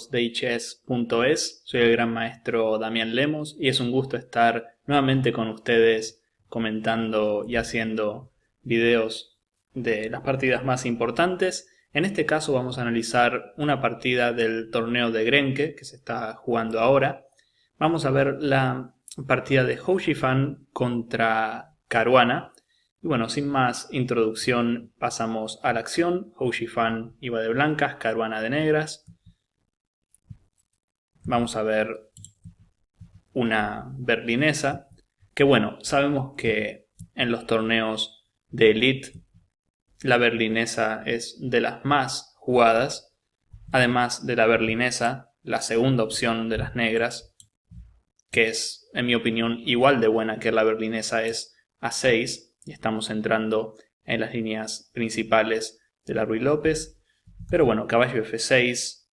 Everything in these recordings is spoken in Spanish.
amigos de iChess.es, soy el gran maestro Damián Lemos y es un gusto estar nuevamente con ustedes comentando y haciendo videos de las partidas más importantes. En este caso vamos a analizar una partida del torneo de Grenke que se está jugando ahora. Vamos a ver la partida de Hou Yifan contra Caruana. Y bueno, sin más introducción pasamos a la acción. Hou Yifan iba de blancas, Caruana de negras. Vamos a ver una berlinesa, que bueno, sabemos que en los torneos de Elite la berlinesa es de las más jugadas. Además de la berlinesa, la segunda opción de las negras, que es en mi opinión igual de buena que la berlinesa, es A6. Y estamos entrando en las líneas principales de la Ruy López. Pero bueno, caballo F6.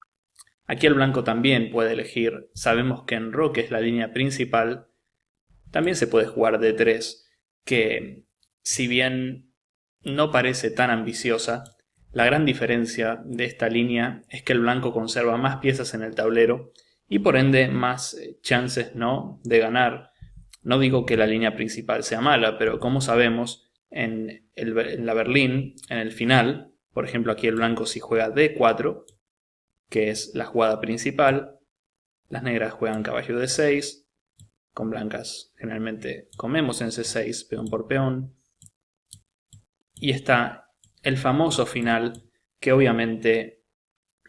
Aquí el blanco también puede elegir. Sabemos que en Roque es la línea principal. También se puede jugar D3, que si bien no parece tan ambiciosa, la gran diferencia de esta línea es que el blanco conserva más piezas en el tablero y por ende más chances, ¿no?, de ganar. No digo que la línea principal sea mala, pero como sabemos, en la Berlín, en el final, por ejemplo aquí el blanco si juega D4, que es la jugada principal, las negras juegan caballo D6, con blancas generalmente comemos en C6, peón por peón, y está el famoso final, que obviamente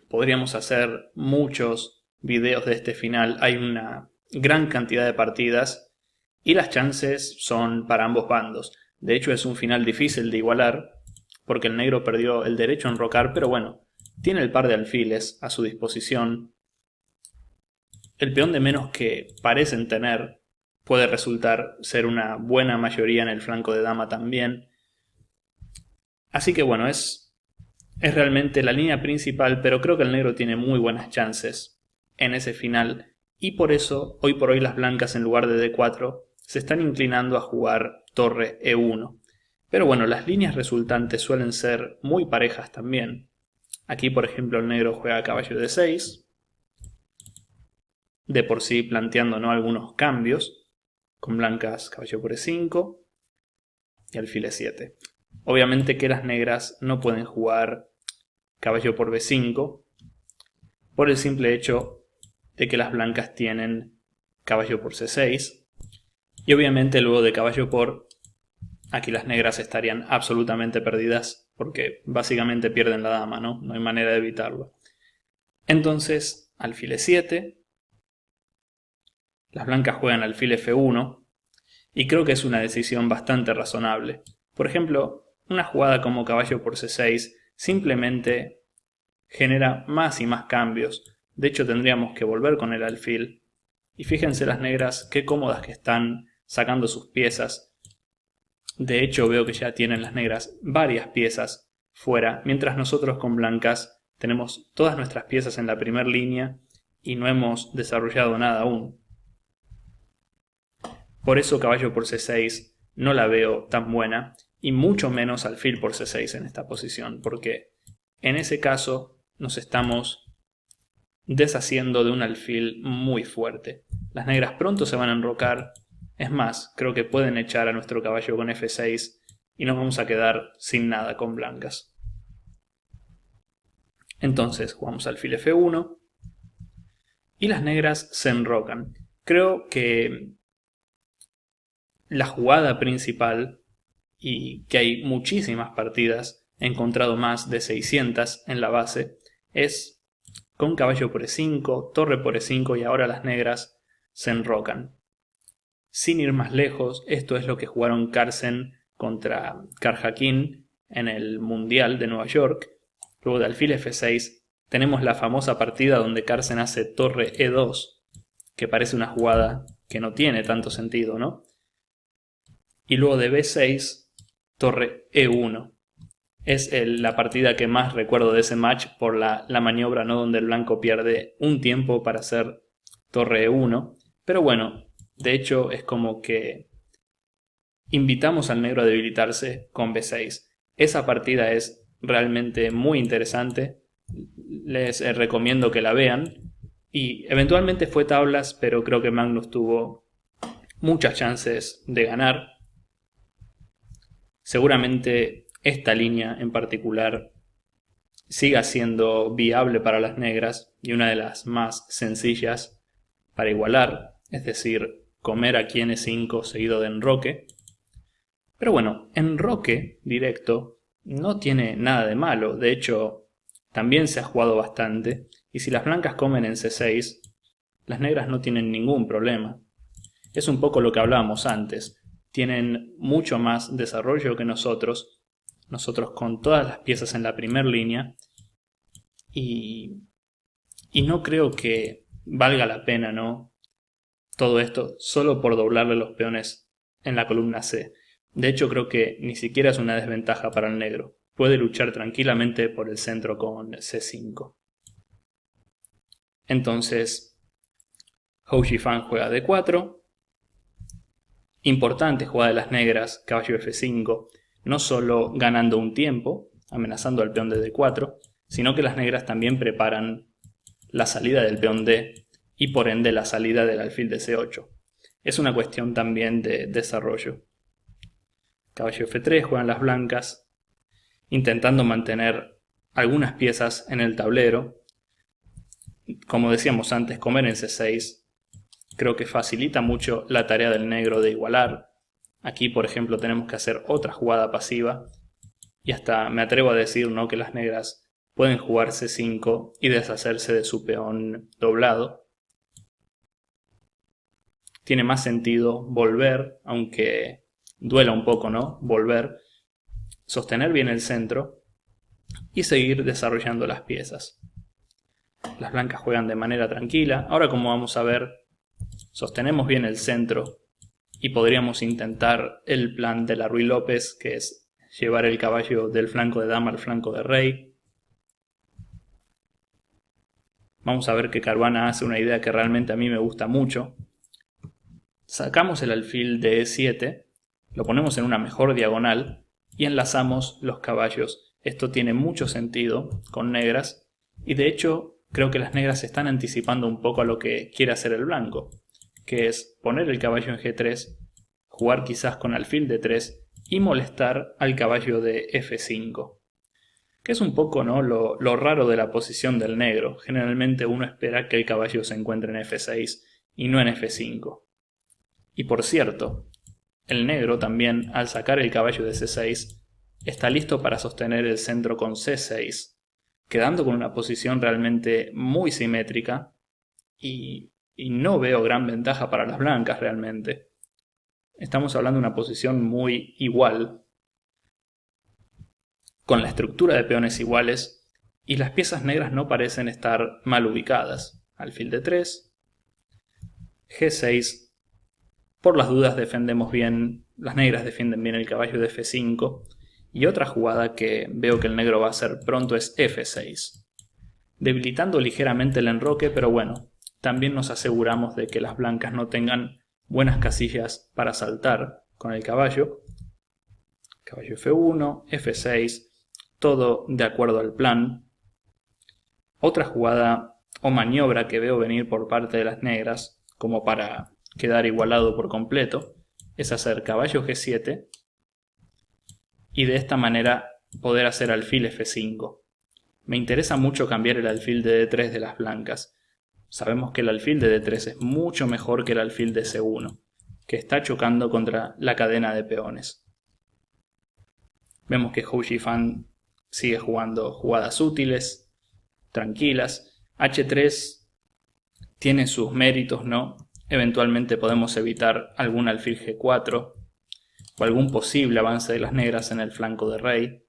podríamos hacer muchos videos de este final, hay una gran cantidad de partidas, y las chances son para ambos bandos. De hecho es un final difícil de igualar, porque el negro perdió el derecho a enrocar, pero bueno, tiene el par de alfiles a su disposición. El peón de menos que parecen tener puede resultar ser una buena mayoría en el flanco de dama también. Así que bueno, es realmente la línea principal, pero creo que el negro tiene muy buenas chances en ese final. Y por eso, hoy por hoy las blancas en lugar de D4 se están inclinando a jugar torre E1. Pero bueno, las líneas resultantes suelen ser muy parejas también. Aquí por ejemplo el negro juega caballo D6, de por sí planteando, ¿no?, algunos cambios, con blancas caballo por E5 y alfil E7. Obviamente que las negras no pueden jugar caballo por B5 por el simple hecho de que las blancas tienen caballo por C6. Y obviamente luego de caballo por, aquí las negras estarían absolutamente perdidas porque básicamente pierden la dama, ¿no? No hay manera de evitarlo. Entonces, alfil E7. Las blancas juegan alfil F1 y creo que es una decisión bastante razonable. Por ejemplo, una jugada como caballo por C6 simplemente genera más y más cambios. De hecho tendríamos que volver con el alfil. Y fíjense las negras qué cómodas que están sacando sus piezas. De hecho veo que ya tienen las negras varias piezas fuera, mientras nosotros con blancas tenemos todas nuestras piezas en la primera línea y no hemos desarrollado nada aún. Por eso caballo por C6 no la veo tan buena, y mucho menos alfil por C6 en esta posición, porque en ese caso nos estamos deshaciendo de un alfil muy fuerte. Las negras pronto se van a enrocar. Es más, creo que pueden echar a nuestro caballo con F6 y nos vamos a quedar sin nada con blancas. Entonces jugamos alfil F1 y las negras se enrocan. Creo que la jugada principal, y que hay muchísimas partidas, he encontrado más de 600 en la base, es con caballo por E5, torre por E5 y ahora las negras se enrocan. Sin ir más lejos, esto es lo que jugaron Carlsen contra Karjakin en el Mundial de Nueva York. Luego de alfil F6 tenemos la famosa partida donde Carlsen hace torre E2, que parece una jugada que no tiene tanto sentido, ¿no? Y luego de B6, torre E1. Es la partida que más recuerdo de ese match por la maniobra, ¿no?, donde el blanco pierde un tiempo para hacer torre E1. Pero bueno, de hecho es como que invitamos al negro a debilitarse con B6. Esa partida es realmente muy interesante. Les recomiendo que la vean. Y eventualmente fue tablas, pero creo que Magnus tuvo muchas chances de ganar. Seguramente esta línea en particular siga siendo viable para las negras y una de las más sencillas para igualar, es decir, comer aquí en E5 seguido de enroque. Pero bueno, enroque directo no tiene nada de malo, de hecho también se ha jugado bastante, y si las blancas comen en C6, las negras no tienen ningún problema. Es un poco lo que hablábamos antes, tienen mucho más desarrollo que nosotros con todas las piezas en la primera línea, y no creo que valga la pena, ¿no? Todo esto solo por doblarle los peones en la columna C. De hecho, creo que ni siquiera es una desventaja para el negro. Puede luchar tranquilamente por el centro con C5. Entonces, Hou Shifan juega D4. Importante jugada de las negras, caballo F5. No solo ganando un tiempo, amenazando al peón de D4, sino que las negras también preparan la salida del peón D y por ende la salida del alfil de C8. Es una cuestión también de desarrollo. Caballo F3 juegan las blancas, intentando mantener algunas piezas en el tablero. Como decíamos antes, comer en C6 creo que facilita mucho la tarea del negro de igualar. Aquí, por ejemplo, tenemos que hacer otra jugada pasiva y hasta me atrevo a decir, ¿no?, que las negras pueden jugar C5 y deshacerse de su peón doblado. Tiene más sentido volver, aunque duela un poco, ¿no? Volver, sostener bien el centro y seguir desarrollando las piezas. Las blancas juegan de manera tranquila. Ahora, como vamos a ver, sostenemos bien el centro y podríamos intentar el plan de la Ruy López, que es llevar el caballo del flanco de dama al flanco de rey. Vamos a ver que Caruana hace una idea que realmente a mí me gusta mucho. Sacamos el alfil de E7, lo ponemos en una mejor diagonal y enlazamos los caballos. Esto tiene mucho sentido con negras y de hecho creo que las negras se están anticipando un poco a lo que quiere hacer el blanco, que es poner el caballo en G3, jugar quizás con alfil de 3 y molestar al caballo de F5. Que es un poco, ¿no?, lo raro de la posición del negro. Generalmente uno espera que el caballo se encuentre en F6 y no en F5. Y por cierto, el negro también, al sacar el caballo de C6, está listo para sostener el centro con C6, quedando con una posición realmente muy simétrica y no veo gran ventaja para las blancas realmente. Estamos hablando de una posición muy igual, con la estructura de peones iguales, y las piezas negras no parecen estar mal ubicadas. Alfil de 3, G6, por las dudas defendemos bien, las negras defienden bien el caballo de F5, y otra jugada que veo que el negro va a hacer pronto es F6, debilitando ligeramente el enroque, pero bueno, también nos aseguramos de que las blancas no tengan buenas casillas para saltar con el caballo. Caballo F1, F6, todo de acuerdo al plan. Otra jugada o maniobra que veo venir por parte de las negras, como para quedar igualado por completo, es hacer caballo G7 y de esta manera poder hacer alfil F5. Me interesa mucho cambiar el alfil de D3 de las blancas. Sabemos que el alfil de D3 es mucho mejor que el alfil de C1, que está chocando contra la cadena de peones. Vemos que Hou Shifan sigue jugando jugadas útiles, tranquilas. H3 tiene sus méritos, ¿no? Eventualmente podemos evitar algún alfil G4 o algún posible avance de las negras en el flanco de rey,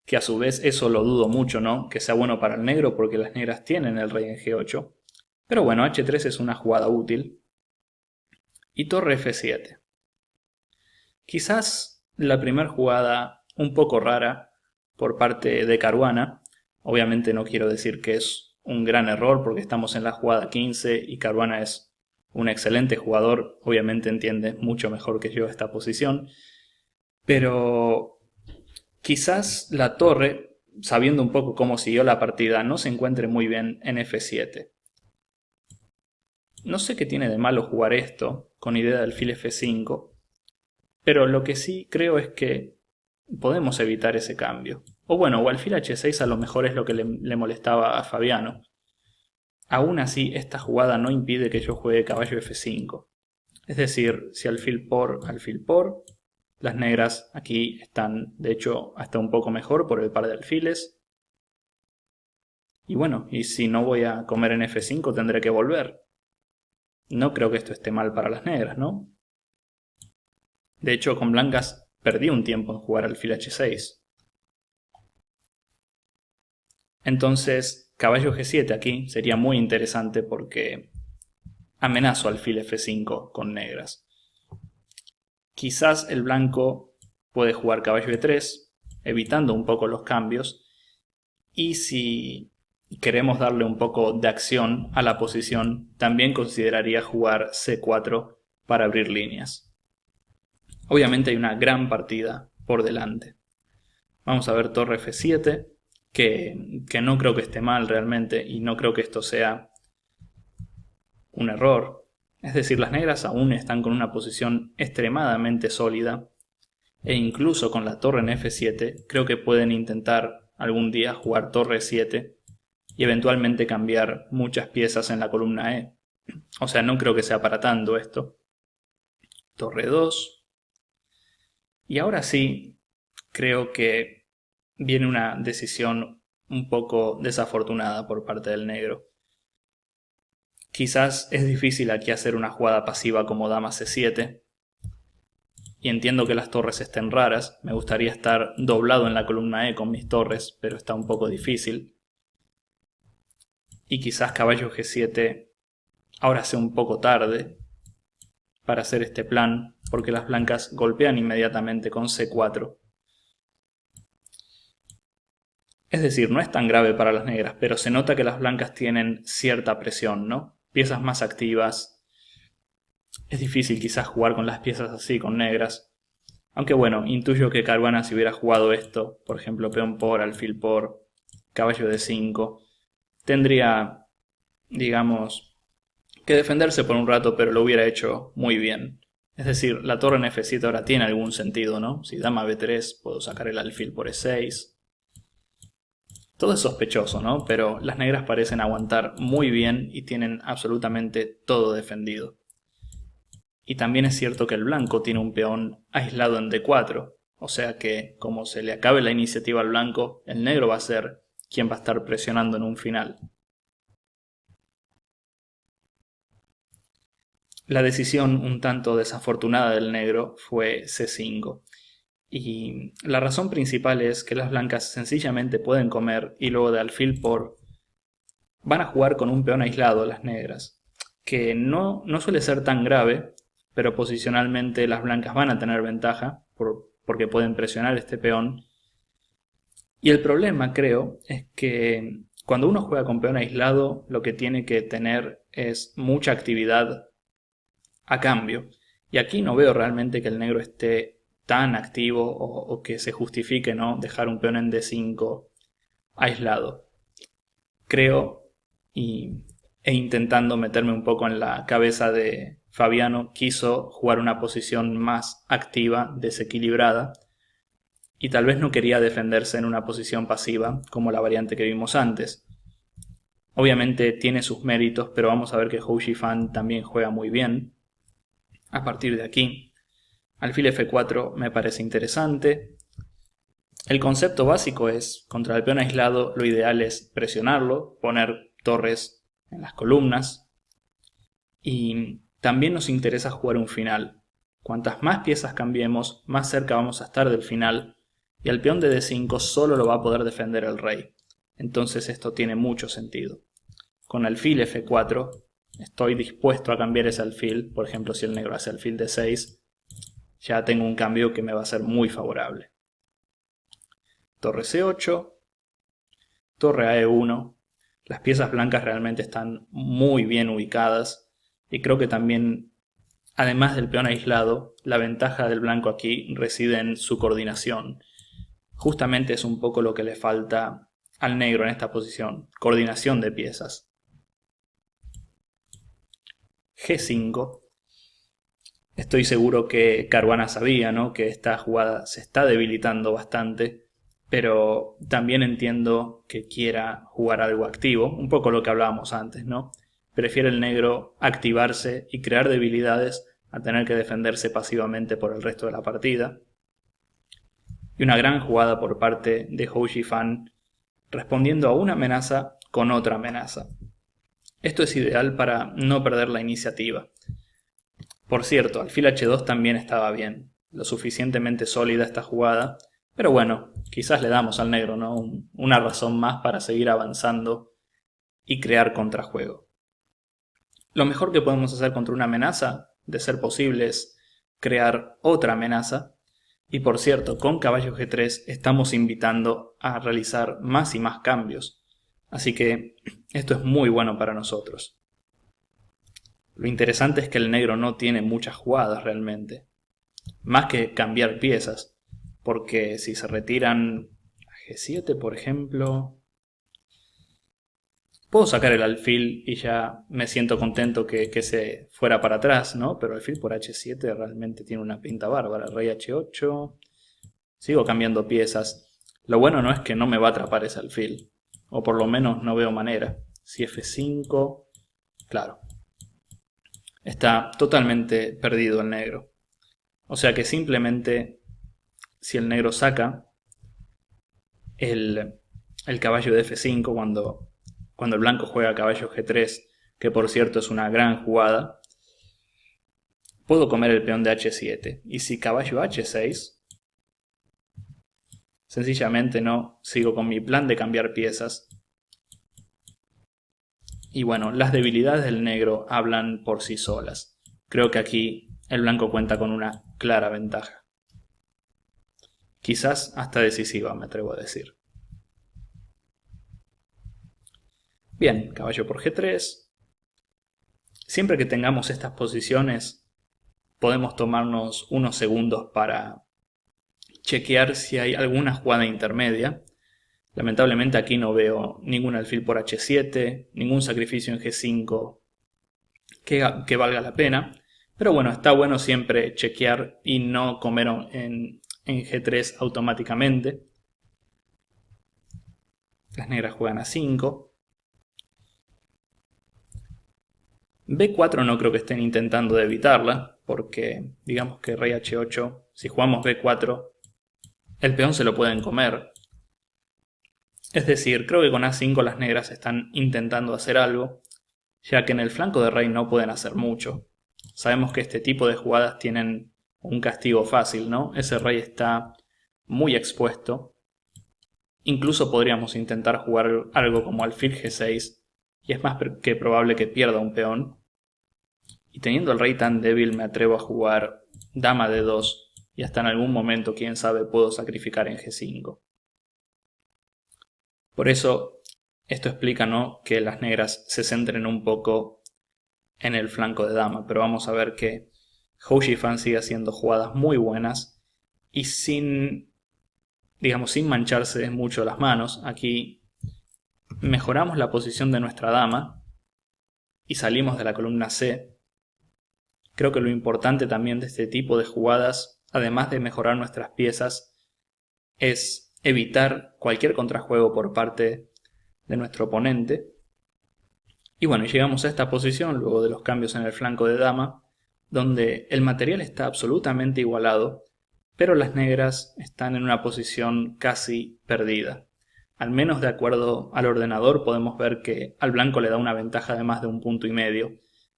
que a su vez eso lo dudo mucho, ¿no?, que sea bueno para el negro porque las negras tienen el rey en G8. Pero bueno, H3 es una jugada útil. Y torre F7. Quizás la primera jugada un poco rara por parte de Caruana. Obviamente no quiero decir que es un gran error porque estamos en la jugada 15 y Caruana es un excelente jugador. Obviamente entiende mucho mejor que yo esta posición. Pero quizás la torre, sabiendo un poco cómo siguió la partida, no se encuentre muy bien en F7. no sé qué tiene de malo jugar esto con idea de alfil F5, pero lo que sí creo es que podemos evitar ese cambio. O bueno, o alfil H6 a lo mejor es lo que le molestaba a Fabiano. Aún así, esta jugada no impide que yo juegue caballo F5. Es decir, si alfil por, las negras aquí están, de hecho, hasta un poco mejor por el par de alfiles. Y bueno, y si no voy a comer en F5 tendré que volver. No creo que esto esté mal para las negras, ¿no? De hecho, con blancas perdí un tiempo en jugar alfil H6. Entonces, caballo G7 aquí sería muy interesante porque amenazo alfil F5 con negras. Quizás el blanco puede jugar caballo E3, evitando un poco los cambios. Y si queremos darle un poco de acción a la posición, también consideraría jugar C4 para abrir líneas. Obviamente hay una gran partida por delante. Vamos a ver torre F7, que no creo que esté mal realmente y no creo que esto sea un error. Es decir, las negras aún están con una posición extremadamente sólida e incluso con la torre en F7 creo que pueden intentar algún día jugar torre 7 y eventualmente cambiar muchas piezas en la columna E. O sea, no creo que sea para tanto esto. Torre 2. Y ahora sí, creo que viene una decisión un poco desafortunada por parte del negro. Quizás es difícil aquí hacer una jugada pasiva como dama C7. Y entiendo que las torres estén raras. Me gustaría estar doblado en la columna E con mis torres, pero está un poco difícil. Y quizás caballo G7 ahora sea un poco tarde para hacer este plan, porque las blancas golpean inmediatamente con C4. Es decir, no es tan grave para las negras, pero se nota que las blancas tienen cierta presión, ¿no? Piezas más activas. Es difícil quizás jugar con las piezas así, con negras. Aunque bueno, intuyo que Caruana si hubiera jugado esto, por ejemplo, peón por, alfil por, caballo de 5, tendría, digamos, que defenderse por un rato, pero lo hubiera hecho muy bien. Es decir, la torre en F7 ahora tiene algún sentido, ¿no? Si dama B3, puedo sacar el alfil por E6. Todo es sospechoso, ¿no? Pero las negras parecen aguantar muy bien y tienen absolutamente todo defendido. Y también es cierto que el blanco tiene un peón aislado en D4. O sea que, como se le acabe la iniciativa al blanco, el negro va a ser quien va a estar presionando en un final. La decisión un tanto desafortunada del negro fue C5. Y la razón principal es que las blancas sencillamente pueden comer y luego de alfil por van a jugar con un peón aislado las negras, que no suele ser tan grave, pero posicionalmente las blancas van a tener ventaja porque pueden presionar este peón. Y el problema, creo, es que cuando uno juega con peón aislado, lo que tiene que tener es mucha actividad a cambio. Y aquí no veo realmente que el negro esté tan activo o que se justifique, ¿no?, dejar un peón en D5 aislado. Creo, e intentando meterme un poco en la cabeza de Fabiano, quiso jugar una posición más activa, desequilibrada, y tal vez no quería defenderse en una posición pasiva como la variante que vimos antes. Obviamente tiene sus méritos, pero vamos a ver que Hou Shifan también juega muy bien. A partir de aquí, alfil F4 me parece interesante. El concepto básico es, contra el peón aislado, lo ideal es presionarlo, poner torres en las columnas. Y también nos interesa jugar un final. Cuantas más piezas cambiemos, más cerca vamos a estar del final. Y el peón de D5 solo lo va a poder defender el rey. Entonces esto tiene mucho sentido. Con alfil F4 estoy dispuesto a cambiar ese alfil. Por ejemplo, si el negro hace alfil D6, ya tengo un cambio que me va a ser muy favorable. Torre C8, torre a E1. Las piezas blancas realmente están muy bien ubicadas y creo que también, además del peón aislado, la ventaja del blanco aquí reside en su coordinación. Justamente es un poco lo que le falta al negro en esta posición, coordinación de piezas. G5. Estoy seguro que Caruana sabía, ¿no?, que esta jugada se está debilitando bastante, pero también entiendo que quiera jugar algo activo, un poco lo que hablábamos antes, ¿no? Prefiere el negro activarse y crear debilidades a tener que defenderse pasivamente por el resto de la partida. Y una gran jugada por parte de Hou Yifan, respondiendo a una amenaza con otra amenaza. Esto es ideal para no perder la iniciativa. Por cierto, alfil H2 también estaba bien, lo suficientemente sólida esta jugada, pero bueno, quizás le damos al negro, ¿no?, una razón más para seguir avanzando y crear contrajuego. Lo mejor que podemos hacer contra una amenaza, de ser posible, es crear otra amenaza. Y por cierto, con caballo G3 estamos invitando a realizar más y más cambios. Así que esto es muy bueno para nosotros. Lo interesante es que el negro no tiene muchas jugadas realmente. Más que cambiar piezas. Porque si se retiran a G7, por ejemplo, puedo sacar el alfil y ya me siento contento que se fuera para atrás, ¿no? Pero el alfil por H7 realmente tiene una pinta bárbara. Rey H8. Sigo cambiando piezas. Lo bueno no es que no me va a atrapar ese alfil. O por lo menos no veo manera. Si F5... Claro. Está totalmente perdido el negro. O sea que simplemente, si el negro saca el caballo de F5 cuando el blanco juega caballo G3, que por cierto es una gran jugada, puedo comer el peón de H7. Y si caballo H6, sencillamente no sigo con mi plan de cambiar piezas. Y bueno, las debilidades del negro hablan por sí solas. Creo que aquí el blanco cuenta con una clara ventaja. Quizás hasta decisiva, me atrevo a decir. Bien, caballo por G3. Siempre que tengamos estas posiciones, podemos tomarnos unos segundos para chequear si hay alguna jugada intermedia. Lamentablemente aquí no veo ningún alfil por H7, ningún sacrificio en G5 que valga la pena. Pero bueno, está bueno siempre chequear y no comer en G3 automáticamente. Las negras juegan a 5. B4 no creo que estén intentando de evitarla, porque digamos que rey H8, si jugamos B4, el peón se lo pueden comer. Es decir, creo que con A5 las negras están intentando hacer algo, ya que en el flanco de rey no pueden hacer mucho. Sabemos que este tipo de jugadas tienen un castigo fácil, ¿no? Ese rey está muy expuesto. Incluso podríamos intentar jugar algo como alfil G6, y es más que probable que pierda un peón. Y teniendo el rey tan débil me atrevo a jugar dama D2, y hasta en algún momento, quién sabe, puedo sacrificar en G5. Por eso, esto explica, ¿no?, que las negras se centren un poco en el flanco de dama, pero vamos a ver que Hou Yifan sigue haciendo jugadas muy buenas y sin mancharse mucho las manos. Aquí mejoramos la posición de nuestra dama y salimos de la columna C. Creo que lo importante también de este tipo de jugadas, además de mejorar nuestras piezas, es evitar cualquier contrajuego por parte de nuestro oponente. Y bueno, llegamos a esta posición luego de los cambios en el flanco de dama, donde el material está absolutamente igualado, pero las negras están en una posición casi perdida. Al menos de acuerdo al ordenador podemos ver que al blanco le da una ventaja de más de 1,5 puntos,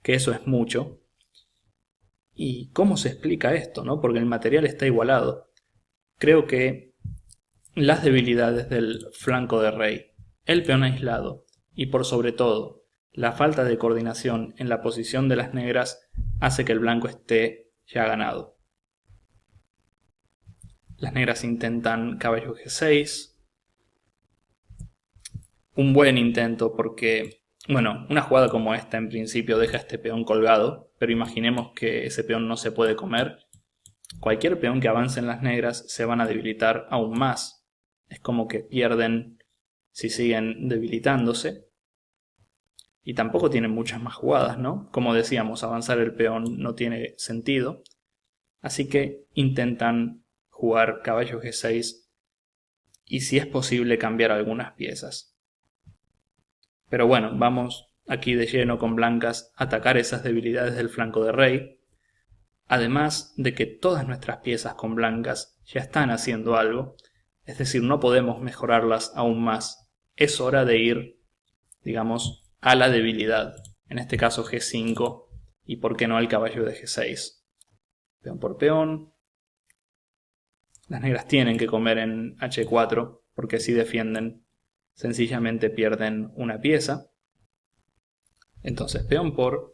que eso es mucho. ¿Y cómo se explica esto, no? Porque el material está igualado. Creo que las debilidades del flanco de rey, el peón aislado y por sobre todo la falta de coordinación en la posición de las negras hace que el blanco esté ya ganado. Las negras intentan caballo G6. Un buen intento porque, bueno, una jugada como esta en principio deja este peón colgado, pero imaginemos que ese peón no se puede comer. Cualquier peón que avance en las negras se van a debilitar aún más. Es como que pierden si siguen debilitándose. y tampoco tienen muchas más jugadas, ¿no? Como decíamos, avanzar el peón no tiene sentido, así que intentan jugar caballo G6 y si es posible cambiar algunas piezas. Pero bueno, vamos aquí de lleno con blancas a atacar esas debilidades del flanco de rey, además de que todas nuestras piezas con blancas ya están haciendo algo, es decir, no podemos mejorarlas aún más. Es hora de ir, digamos, a la debilidad, en este caso G5 y por qué no al caballo de G6. Peón por peón. Las negras tienen que comer en H4 porque si defienden sencillamente pierden una pieza. Entonces peón por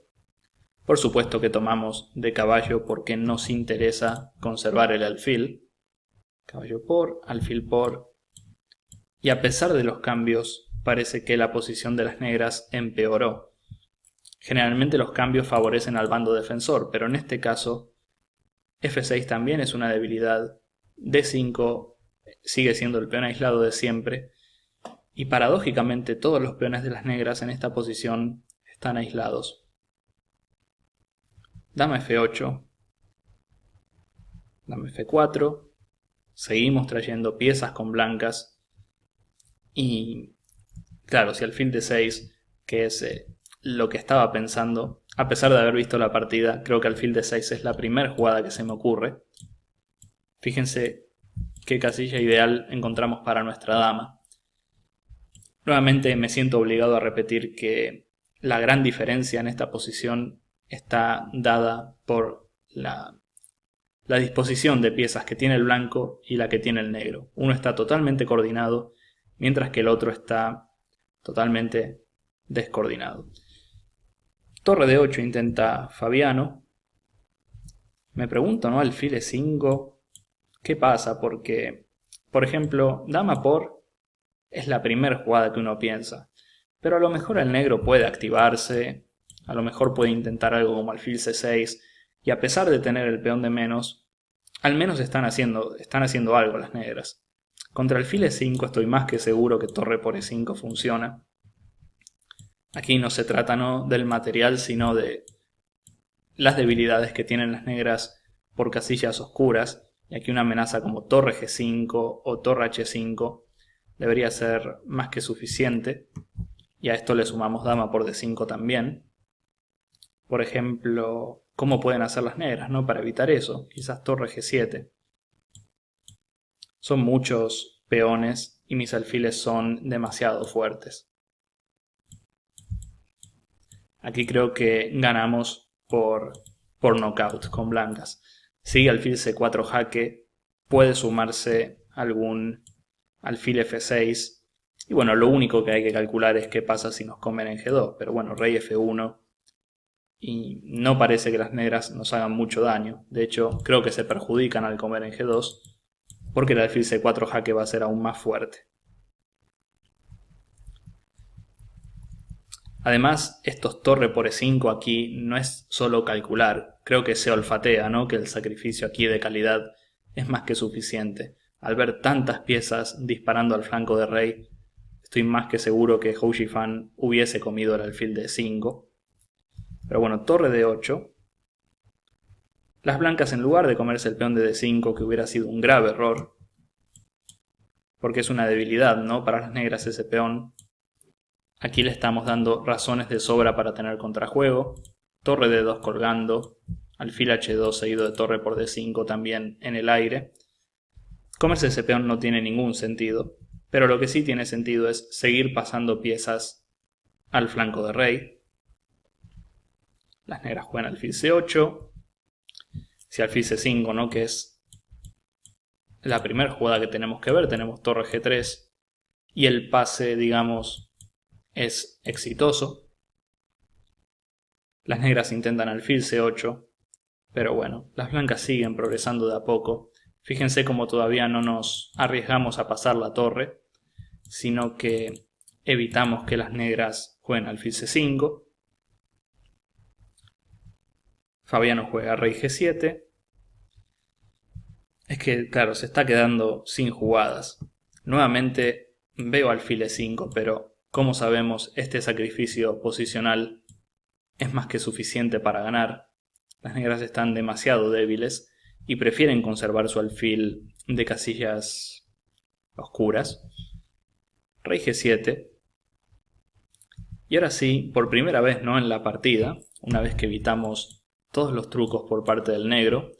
supuesto que tomamos de caballo porque nos interesa conservar el alfil. Caballo por, alfil por. Y a pesar de los cambios, parece que la posición de las negras empeoró. Generalmente los cambios favorecen al bando defensor, pero en este caso F6 también es una debilidad. D5 sigue siendo el peón aislado de siempre. Y paradójicamente todos los peones de las negras en esta posición están aislados. Dama F8. Dama F4. Seguimos trayendo piezas con blancas. Y claro, si alfil D6, que es lo que estaba pensando, a pesar de haber visto la partida, creo que alfil D6 es la primera jugada que se me ocurre. Fíjense qué casilla ideal encontramos para nuestra dama. Nuevamente me siento obligado a repetir que la gran diferencia en esta posición está dada por la disposición de piezas que tiene el blanco y la que tiene el negro. Uno está totalmente coordinado, mientras que el otro está totalmente descoordinado. Torre de 8 intenta Fabiano. Me pregunto, ¿no? Alfil E5, ¿qué pasa? Porque, por ejemplo, dama por es la primera jugada que uno piensa. Pero a lo mejor el negro puede activarse, a lo mejor puede intentar algo como alfil C6, y a pesar de tener el peón de menos, al menos están haciendo algo las negras. Contra alfil E5 estoy más que seguro que torre por E5 funciona. Aquí no se trata del material, sino de las debilidades que tienen las negras por casillas oscuras. Y aquí una amenaza como torre G5 o torre H5 debería ser más que suficiente. Y a esto le sumamos dama por D5 también. Por ejemplo, ¿cómo pueden hacer las negras, no? Para evitar eso, quizás torre G7. Son muchos peones y mis alfiles son demasiado fuertes. Aquí creo que ganamos por knockout con blancas. Sigue alfil C4 jaque, puede sumarse algún alfil F6. Y bueno, lo único que hay que calcular es qué pasa si nos comen en G2. Pero bueno, rey F1. Y no parece que las negras nos hagan mucho daño. De hecho, creo que se perjudican al comer en G2. Porque el alfil C4 jaque va a ser aún más fuerte. Además, estos torre por E5 aquí no es solo calcular. Creo que se olfatea, ¿no? Que el sacrificio aquí de calidad es más que suficiente. Al ver tantas piezas disparando al flanco de rey, estoy más que seguro que Hou Yifan hubiese comido el alfil de 5. Pero bueno, torre de 8. Las blancas, en lugar de comerse el peón de D5, que hubiera sido un grave error, porque es una debilidad, ¿no? Para las negras ese peón. Aquí le estamos dando razones de sobra para tener contrajuego. Torre de 2 colgando. Alfil H2 seguido de torre por D5 también en el aire. Comerse ese peón no tiene ningún sentido. Pero lo que sí tiene sentido es seguir pasando piezas al flanco de rey. Las negras juegan alfil C8. Si alfil C5, ¿no? Que es la primera jugada que tenemos que ver. Tenemos torre G3. Y el pase, digamos, es exitoso. Las negras intentan alfil C8, pero bueno, las blancas siguen progresando de a poco. Fíjense cómo todavía no nos arriesgamos a pasar la torre, sino que evitamos que las negras jueguen alfil C5. Fabiano juega rey G7. Es que, claro, se está quedando sin jugadas. Nuevamente veo alfil E5, pero Como sabemos, este sacrificio posicional es más que suficiente para ganar. Las negras están demasiado débiles y prefieren conservar su alfil de casillas oscuras. Rey G7. Y ahora sí, por primera vez, ¿no?, en la partida, una vez que evitamos todos los trucos por parte del negro,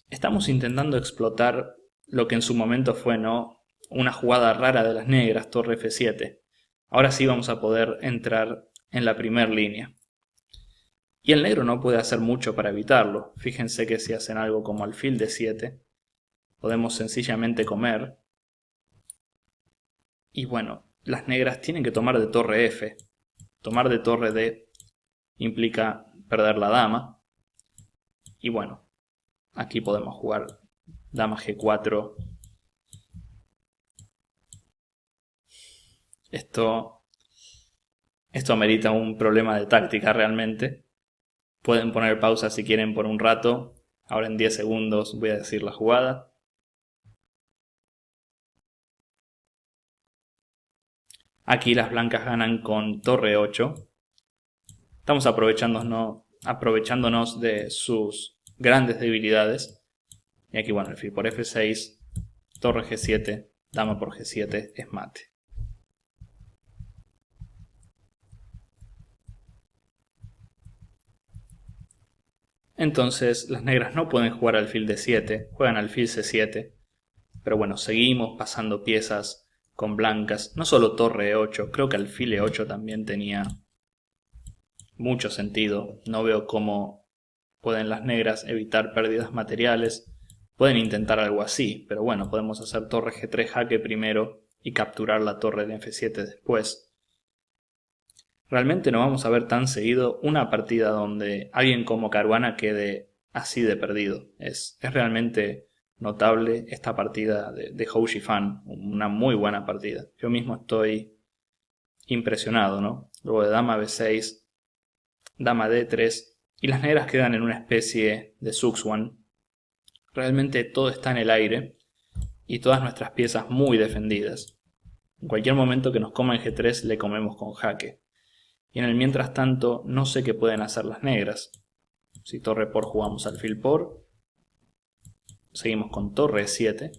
estamos intentando explotar lo que en su momento fue, ¿no?, una jugada rara de las negras, torre F7. Ahora sí vamos a poder entrar en la primera línea. Y el negro no puede hacer mucho para evitarlo. Fíjense que si hacen algo como alfil D7, podemos sencillamente comer. Y bueno, las negras tienen que tomar de torre F. Tomar de torre D implica perder la dama. Y bueno, aquí podemos jugar dama G4. Esto amerita un problema de táctica realmente. Pueden poner pausa si quieren por un rato. Ahora en 10 segundos voy a decir la jugada. Aquí las blancas ganan con torre 8. Estamos aprovechándonos de sus grandes debilidades. Y aquí, bueno, alfil por F6, torre G7, dama por G7 es mate. Entonces las negras no pueden jugar alfil D7, juegan alfil C7. Pero bueno, seguimos pasando piezas con blancas. No solo torre E8, creo que alfil E8 también tenía mucho sentido. No veo cómo pueden las negras evitar pérdidas materiales. Pueden intentar algo así, pero bueno, podemos hacer torre G3 jaque primero y capturar la torre de F7 después. Realmente no vamos a ver tan seguido una partida donde alguien como Caruana quede así de perdido. Es realmente notable esta partida de Hou Yifan, una muy buena partida. Yo mismo estoy impresionado, ¿no? Luego de dama B6, dama D3 y las negras quedan en una especie de Zugzwang. Realmente todo está en el aire y todas nuestras piezas muy defendidas. En cualquier momento que nos coman G3 le comemos con jaque. Y en el mientras tanto no sé qué pueden hacer las negras. Si torre por jugamos alfil por. Seguimos con torre E7.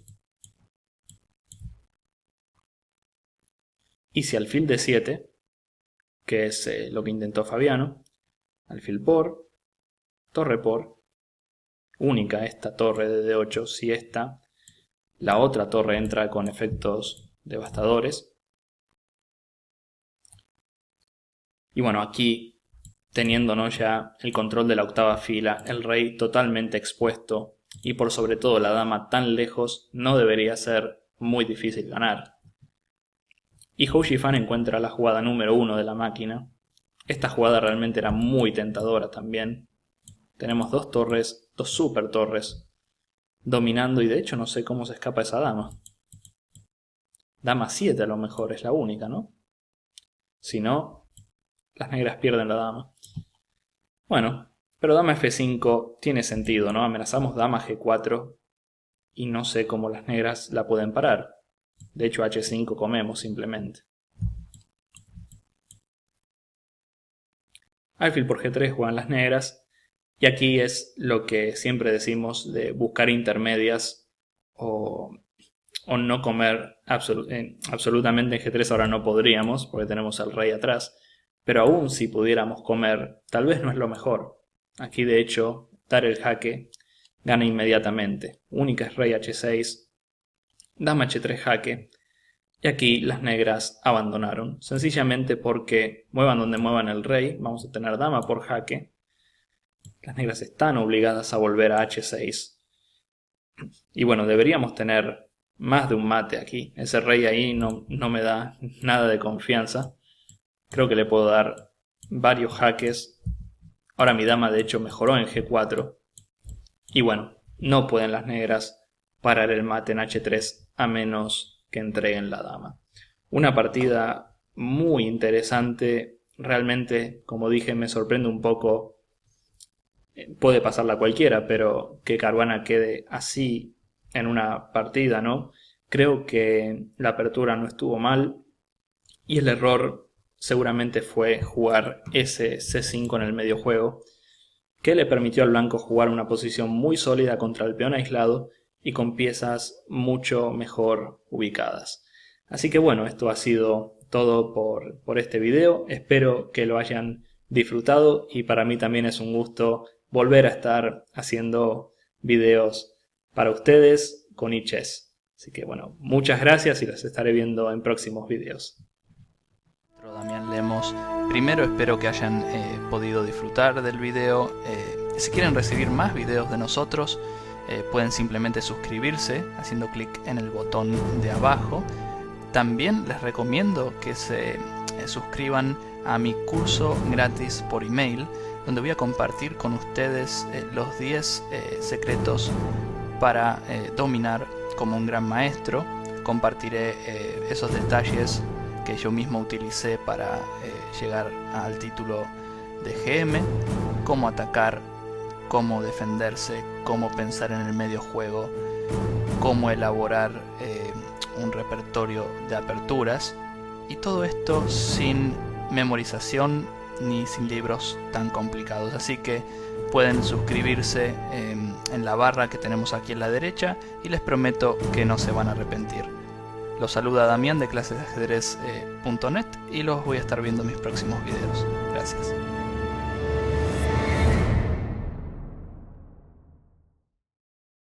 Y si alfil D7, que es lo que intentó Fabiano, alfil por, torre por, única esta torre de D8, si esta, la otra torre entra con efectos devastadores. Y bueno, aquí, teniéndonos ya el control de la octava fila, el rey totalmente expuesto y por sobre todo la dama tan lejos, no debería ser muy difícil ganar. Y Hou Yifan encuentra la jugada número 1 de la máquina. Esta jugada realmente era muy tentadora también. Tenemos dos torres, dos super torres, dominando y de hecho no sé cómo se escapa esa dama. Dama 7 a lo mejor es la única, ¿no? Si no, las negras pierden la dama. Bueno, pero dama F5 tiene sentido, ¿no? Amenazamos dama G4 y no sé cómo las negras la pueden parar. De hecho, H5 comemos simplemente. Alfil por G3 juegan las negras. Y aquí es lo que siempre decimos de buscar intermedias o no comer absolutamente en G3. Ahora no podríamos porque tenemos al rey atrás. Pero aún si pudiéramos comer, tal vez no es lo mejor. Aquí de hecho, dar el jaque gana inmediatamente. Única es rey H6, dama H3 jaque. Y aquí las negras abandonaron. Sencillamente porque muevan donde muevan el rey, vamos a tener dama por jaque. Las negras están obligadas a volver a H6. Y bueno, deberíamos tener más de un mate aquí. Ese rey ahí no me da nada de confianza. Creo que le puedo dar varios jaques. Ahora mi dama de hecho mejoró en G4. Y bueno, no pueden las negras parar el mate en H3 a menos que entreguen la dama. Una partida muy interesante. Realmente, como dije, me sorprende un poco. Puede pasarla cualquiera, pero que Caruana quede así en una partida, ¿no? Creo que la apertura no estuvo mal. y el error seguramente fue jugar ese C5 en el medio juego, que le permitió al blanco jugar una posición muy sólida contra el peón aislado y con piezas mucho mejor ubicadas. Así que bueno, esto ha sido todo por este video. Espero que lo hayan disfrutado y para mí también es un gusto volver a estar haciendo videos para ustedes con eChess. Así que bueno, muchas gracias y los estaré viendo en próximos videos. Damián Lemos. Primero espero que hayan podido disfrutar del video. Si quieren recibir más videos de nosotros, pueden simplemente suscribirse haciendo clic en el botón de abajo. También les recomiendo que se suscriban a mi curso gratis por email, donde voy a compartir con ustedes los 10 secretos para dominar como un gran maestro. Compartiré esos detalles que yo mismo utilicé para llegar al título de GM, cómo atacar, cómo defenderse, cómo pensar en el medio juego, cómo elaborar un repertorio de aperturas, y todo esto sin memorización ni sin libros tan complicados. Así que pueden suscribirse en la barra que tenemos aquí en la derecha y les prometo que no se van a arrepentir. Los saluda Damián de clasesdeajedrez.net y los voy a estar viendo en mis próximos videos. Gracias.